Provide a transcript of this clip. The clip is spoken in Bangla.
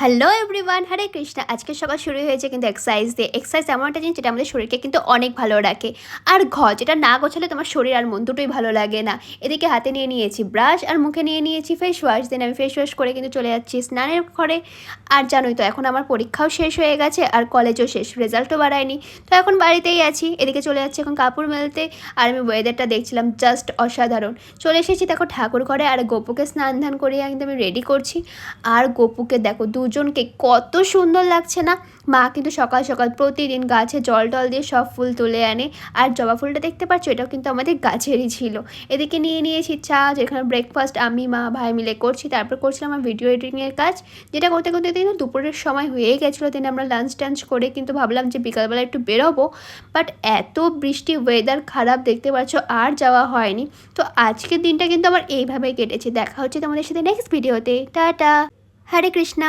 হ্যালো এভরিওয়ান, হরে কৃষ্ণা। আজকে সকাল শুরু হয়েছে কিন্তু এক্সারসাইজ দিয়ে। এক্সারসাইজ এমন একটা জিনিস যেটা আমাদের শরীরকে কিন্তু অনেক ভালো রাখে। আর ঘর যেটা না গোছালে তোমার শরীর আর মন দুটোই ভালো লাগে না। এদিকে হাতে নিয়ে নিয়েছি ব্রাশ আর মুখে নিয়ে নিয়েছি ফেস ওয়াশ। দেন আমি ফেস ওয়াশ করে কিন্তু চলে যাচ্ছি স্নানের ঘরে। আর জানোই তো এখন আমার পরীক্ষাও শেষ হয়ে গেছে আর কলেজও শেষ, রেজাল্টও বাড়ায়নি। তো এখন বাড়িতেই আছি। এদিকে চলে যাচ্ছি এখন কাপড় মেলতে। আর আমি ওয়েদারটা দেখছিলাম, জাস্ট অসাধারণ। চলে এসেছি দেখো ঠাকুর ঘরে, আর গোপুকে স্নান ধান করিয়ে একদম আমি রেডি করছি। আর গোপুকে দেখো দুজনকে কত সুন্দর লাগছে না। মা কিন্তু সকাল সকাল প্রতিদিন গাছে জল টল দিয়ে সব ফুল তুলে আনে। আর জবা ফুলটা দেখতে পাচ্ছ, এটাও কিন্তু আমাদের গাছেরই ছিল। এদিকে নিয়ে নিয়েছি চা, যেখানে ব্রেকফাস্ট আমি মা ভাই মিলে করছি। তারপর করছিলাম আমার ভিডিও এডিটিংয়ের কাজ, যেটা করতে করতে কিন্তু দুপুরের সময় হয়ে গেছিলো। দিন আমরা লাঞ্চ টাঞ্চ করে কিন্তু ভাবলাম যে বিকালবেলা একটু বেরোবো, বাট এত বৃষ্টি, ওয়েদার খারাপ দেখতে পাচ্ছ, আর যাওয়া হয়নি। তো আজকের দিনটা কিন্তু আমার এইভাবেই কেটেছে। দেখা হচ্ছে তোমাদের সাথে নেক্সট ভিডিওতে। টাটা। হরে কৃষ্ণা।